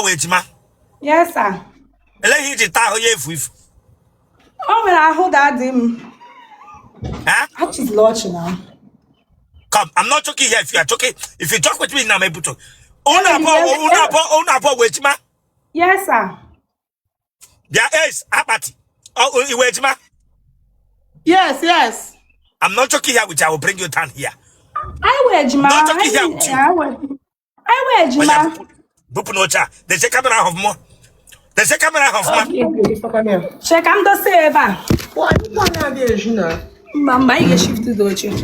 wait, ma. Yes, sir. Let him to tell you if. Oh, when I hold that him. Huh? That is large now. Come, I'm not talking here. If you are talking, if you talk with me now, I'm able to. Own wait, ma. Yes, sir. There is apathy. Oh, wait, ma. Yes. I'm not talking here with you. I will bring you down here. I wear Jima. Not talking here with you. I wear Jima. Bupunocha. There's a camera of more. There's a camera of more. Check, I'm the saver. What are they, Gina? Mama, you shift to the church.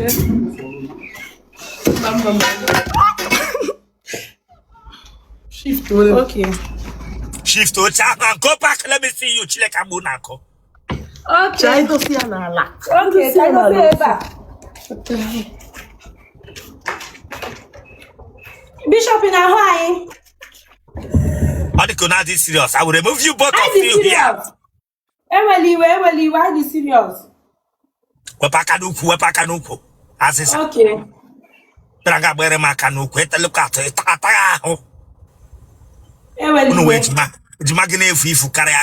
Shift to okay. Shift to and go back. Let me see you. Chile Kabunako. Okay. I don't see an ala. Okay, I don't see Bishop in Hawaii. How the Kuna is serious? I will remove you both of you here. Emily, why the serious? Wepakanuku. As is okay. Braga Bere Makanuku, look at it. Emily, wait, ma. Jimagine if you carry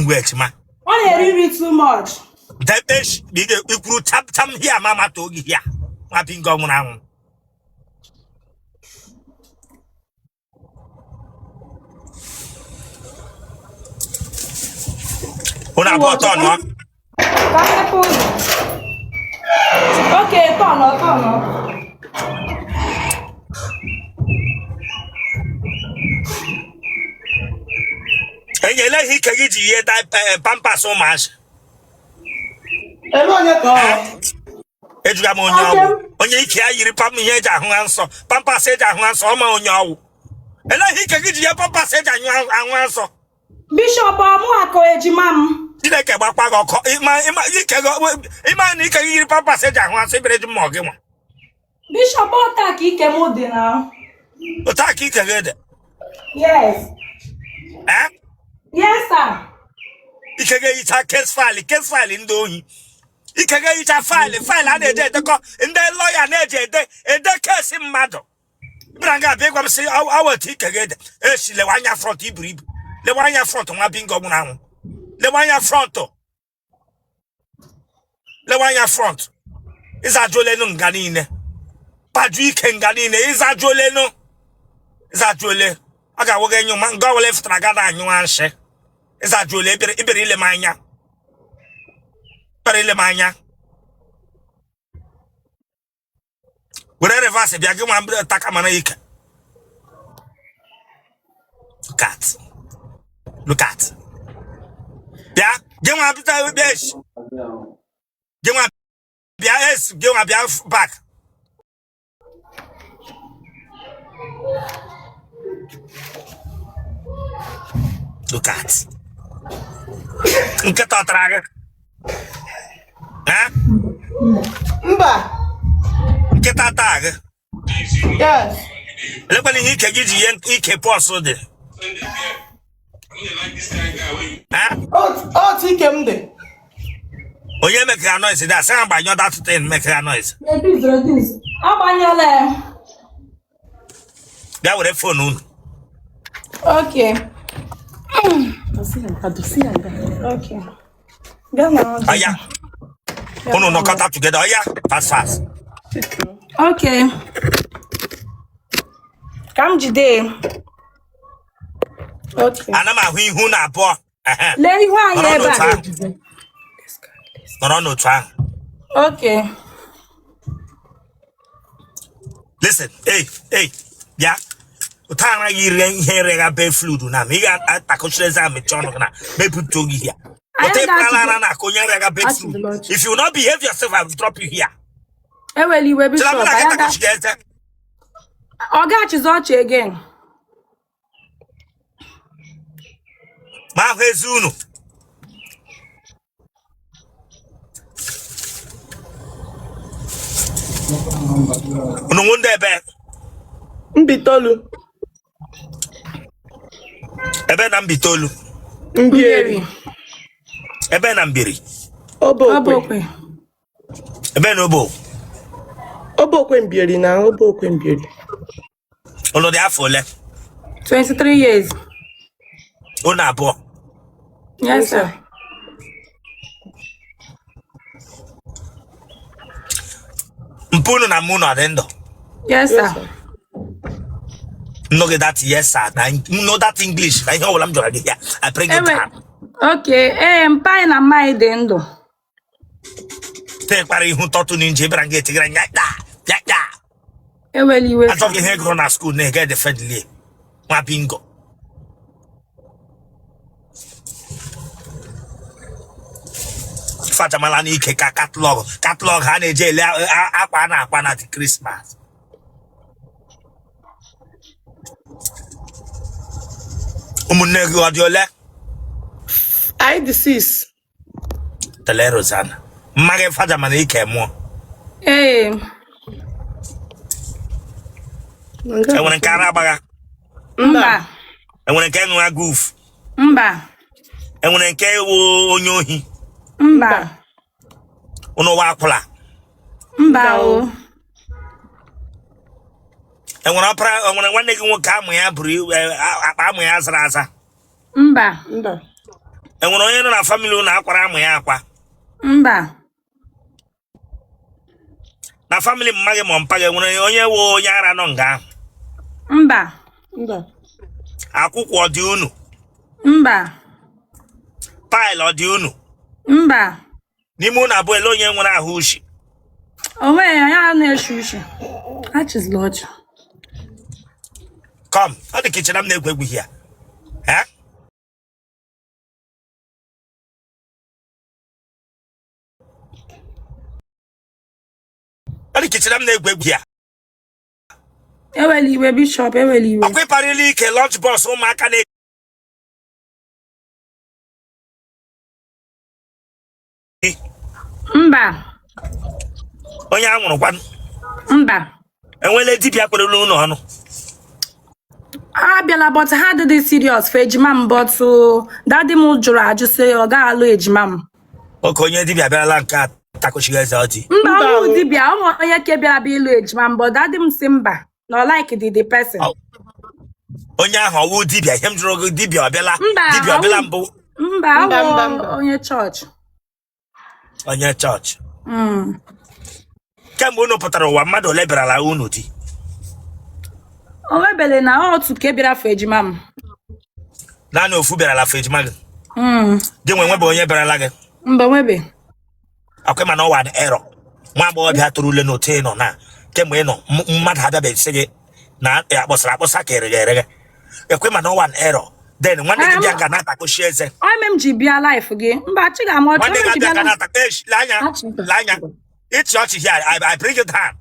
wait, ma. Why read too much? That is, you could tap here, Mama told you here. I've been going on. Una botón, okay, turn. And you let he can get you that pampa so much. Onye ike ayiri pam ihe ja hu anso pampa se ja hu anso o ma onye owu ele hi ke gidi ye pampa se ja hu anso Bishop amu ako ejima m Chineke gbakwa go ima ike go ima ni ike yiri pampa se ja hu anso ibere ju mo ge mo Bishop ota ki ike mo de na ota ki ike ge de yes yes sir ike ge ita case file ndo ohi ike ge ita file a na-eje ko ndị lawyer na-eje ede case mmado branga be gwa say awati ike ge de eshi le wanya front iburibu le wanya front nwa bingo mu na hu le wanya front izajole no nganine paju ike nganine izajole no izajole aga woge nyuma ngawole fitra ga na anyu anhye izajole ibere ile manya Parele manya. Where reverse bia ge mo taka mana ike. Look at. Bia ge mo abita besh. Ge mo bia back. Look at. Nkata traga. Mba. Kita tag. Yes. Look when he can give you ike poso de. Oh, take him there. Oye make a noise that sound by your that thing make a noise. This. Abanyale. That would have phone. Okay. Okay. Oh yeah. No cut up together. Oh yeah. Fast. Okay. Come today. Okay. Anama hu na po. Lady why No try. Okay. Listen, hey. Yeah. Utana yiri here ga be fluid na me ga atakosheza me chono na me put to here. If you will not behave yourself, I will drop you here. Eweli we bishop. Oga chizoche again. Ma hezunu. Unu wunde ebe. Mbitolu. Ebe na mbitolu. Mbieri. Ebe na mbiri. Obokwe. Ebe na obo. Obokwe mbieri na obokwe mbieri. Ono de afole. 23 years. Una bo. Yes, sir. Mpunu na muno adendo. Yes, sir. No get that yes sir. No that English. I know I'm doing here. I bring it down. Okay. Mpa na mai dendo. Take pari hu totu ninje brange tigra nyata. Ya. Eweliwe. I talk here grown at school ne get the friendly. Ma bingo. Fata malani ke catalog ha ne je le akwa na Christmas. Umunne go adiole. I disease. Tele Rosanna. Mage fata mani ke mo. I want Karabaga. Mba. I want to get goof. Mba. I want to get onyohi. Mba. Uno wakula. Mba o. I want to one nigga won't come here, I'm my Mba. Mba. I want to know a family na akwara my aqua. Mba. Na family mage mompaga onye wo nyara no nga. Mba. Mba. Akwụkwọ dị unu. Mba. Pile ọ dị unu. Mba. N'ime unu abụọ ele onye nwere ahụ ushi. Onwe ya na-eshi ushi. Achis lodge. Come, ọ dị kitchen am na-egwu egwu here. Eh? Ọ dị kitchen am na-egwu egwu here. Eweliwe bishop, eweliwe. Ọkwa ịparịla ike lunch box ụmụaka na Mba. onye a nwụrụ kwanụ. Mba. Enwele dibịa kpere n'ụlọ ọnụ. Abịala but ha dị serious for ejima m but daddy m jụrụ ajụ sị ọ ga-alụ ejima m. Oke onye dibịa bịarala nke a takochighị eze ọjị. Mba, ọmụ dibịa, ọmụ onye ke bịara bịa ịlụ ejima m but daddy m sị mba. No like the person. Onye ahụ ọwụ dibịa, ihe m jụrụ gị dibịa ọbịala. Mba. Dibịa ọbịala mbụ. Mba, onye church. Onye church. Kemgbe unu pụtara ụwa mmadụ ole bịarala unu di? O webele na otu ke bịara for ejima m. Naanị ofu bịarala for ejima gị. Gị nwebe onye bịarala gị? Mba nwebe. Akwe mana ọwa dị erọ. Nwa agbọghọbịa tụrụ ule n'ote nọ na kemgbe ị nọ mmadụ abịabeghị sị gị na akpọsa ka ere. Ekwe mana ọwa dị erọ. Then nwanne gị bịa ga na-atakoshi eze. M ji bịa life gị. Mba chi ga-ama ọchụ. Nwanne gị bịa ga na-atakoshi. Lanya. It's your here. I bring it down.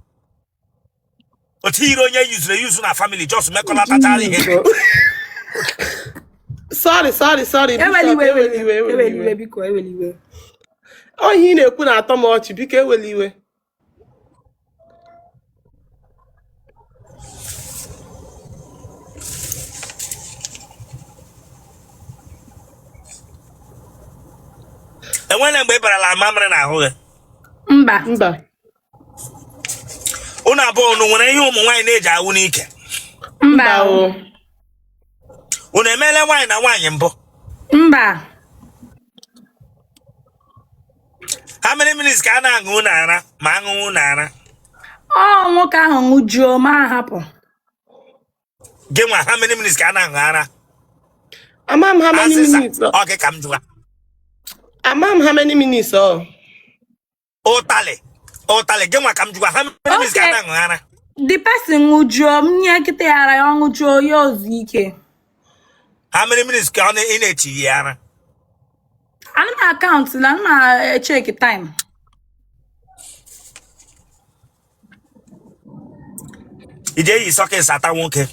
Otile onye use na family just make all that here. Sorry. Eweliwe biko eweliwe. Ohi na-ekwu na atọ m ọchị biko eweliwe. Enwere mgbe ịbarala mamịrị n'ahụ gị? Mba. Unu abụọ unu nwere ihe ụmụ nwaanyị na-eji awụ n'ike? Mba. Unu emeela nwaanyị na nwaanyị mbụ? Mba. How many minutes ka a na-aṅụ unu ara ma aṅụ unu ara? Ọ nwoke ahụ ṅụjuo ma hapụ. Gị nwa how many minutes ka a na-aṅụ ara? Amam how many minutes? Okay, ka m jụwa. Amam how many minutes? Otele, gị nwa ka m jụwa how many minutes ka a na-aṅụ ara? The person ṅụjuo m nye kịta ara ya ọ ṅụjuo ya ozu ike. How many minutes ka ị na-echi ya ara? Ana m akaụntụ la na check time. Ije yi sọkes ata nwoke?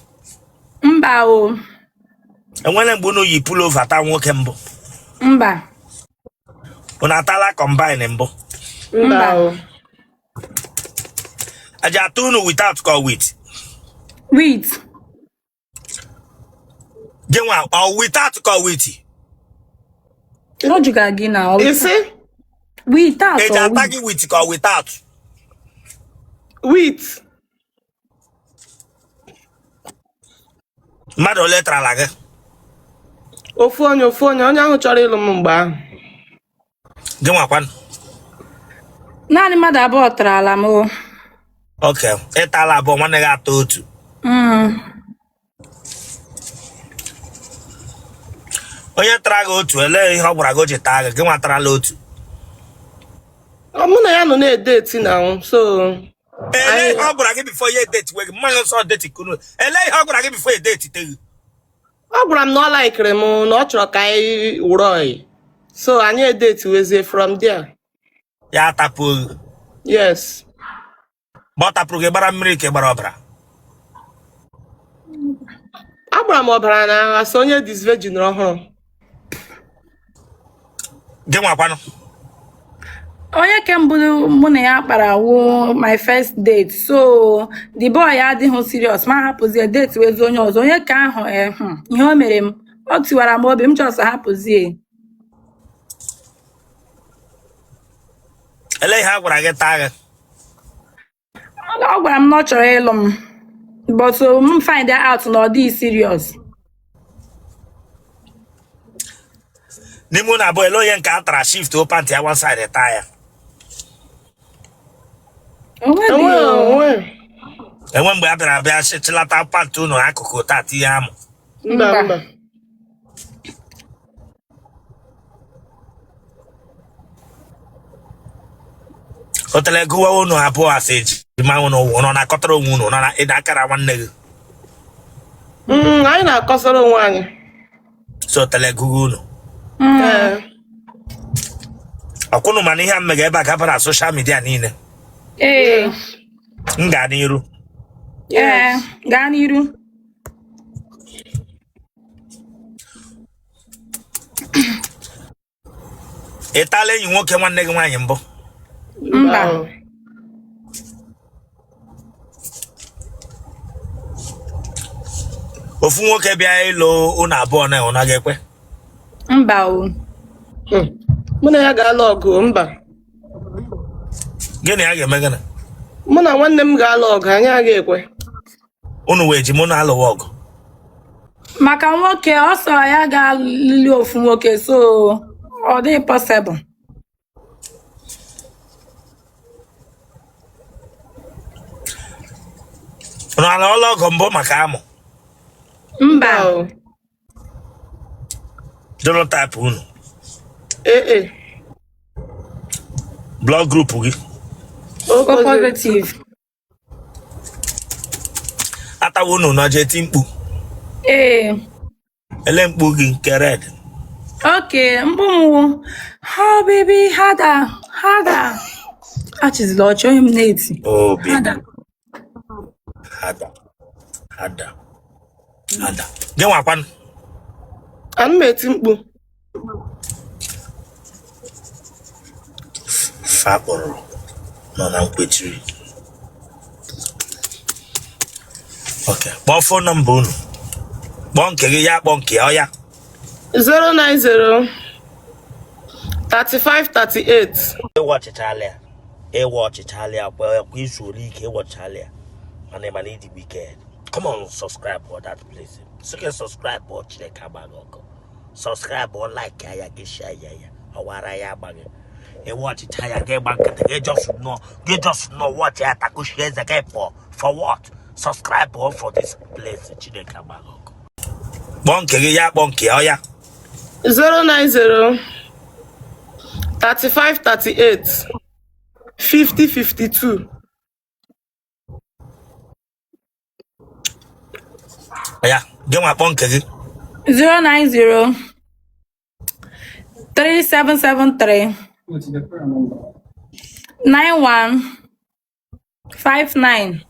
Mba o. Enwere mgbe unu yi pullover ata nwoke mbụ? Mba. Unu atala combine mbụ? Mba. Aja atụ unu without or with? With. Gị nwa or without or with? No juga gị na. Ise? Without Eji or ata with? gị with or without? With. Mmadụ letra la gị. Ofu onye onye ahụ chọrọ ịlụ m mgbe ahụ. Gị nwakwanụ. Naanị mmadụ abụọ tarala m o. Okay, ịtala abụọ nwanne gị atọ otu. Onye tara gị otu elee ihe ọ gwara gị o ji taa gị nwatarala otu. Mụ na ya nọ na-edeti na so. Elee ihe ọ gwara gị bifo ya edeti wee gị mmanụ nsọ deti kunu. Elee ihe ọ gwara gị bifo edeti te gị. Ọ gwara m na ọ laikiri m na ọ chọrọ ka anyị wụrụ ọyị. So anyị edeti wezie from there. Ya tapụ gị. Yes. Ma ọ tapụrụ gị gbara mmiri ka gbara ọbara. Agbara m ọbara na asị onye disvirgin ọhụrụ. Gị nwakwanụ. Onye ke mbụ mụ na ya kpara wụ my first date, so the boy adịghị serious ma hapụzie date wezi onye ọzọ. Onye ka ahụ ihe o mere m, ọ tiwara m obi, m chọrọ hapụzie. Elee ihe a gwara gị taa gị. Ọ gwara m na ọ chọrọ ịlụ m, but m find out na ọ dịghị serious. N'ime ụlọ abụọ ele onye nke a tara shift o panty ya one side taa ya. Enwe mgbe a bịara abịa chịlata panty unu akụkụ taa tinye amụ. Mba. Otele gụwa unu abụọ asị eji ma unu nọ na-akọtara onwe unu nọ na ịda akara nwanne gị. Anyị na-akọsara onwe anyị. So otele gụwa unu. Ọkwụnụ mana ihe a mmega ebe a gaba na soshal midia niile. M gaa n'iru. Gaa n'iru. Ị tala enyi nwoke nwanne gị nwaanyị mbụ? Mba. Ofu nwoke bịa ịlụ unu abụọ na ụna ga-ekwe? Mba o. Mụ na ya ga-alụ ọgụ mba. Gịnị ya ga-eme gịnị? Mụ na nwanne m ga-alụ ọgụ anyị agaghị ekwe. Unu wee ji mụ na alụwa ọgụ. Maka nwoke ọsọ ya ga-alụli ofu nwoke, so ọ dịghị possible. Unu ala ọlụ ọgụ mbụ maka amụ? Mba. Dolo type unu? Blog group gị? Positive. Atawa unu na je ti mkpu? Ele mkpu gị nke red? Okay, mkpu m. Oh baby, hada. Achịzila ọchọ m na-eti. Oh baby. Hada. Gị nwakwanụ? Ana m eti mkpu. Fakpọrọ nọ na mkpechiri. Okay, kpọọ phone number unu. Kpọọ nke gị ya kpọọ nke ya ọ ya. 090 35 38. Ịwọchịchala ya kwa izu ole ike ịwọchịchala ya. Mana ịdị wicked. Come on, subscribe for that place. So can subscribe or check out. Subscribe or like ya get share ya. Awara ya bag. E watch it get back get just know what ya taku share the game for what? Subscribe or for this place Chineke Bagoko. Bonke ya bonke oh ya. 090 35 38 50 52. Yeah, get my bonke 090 3773 9159.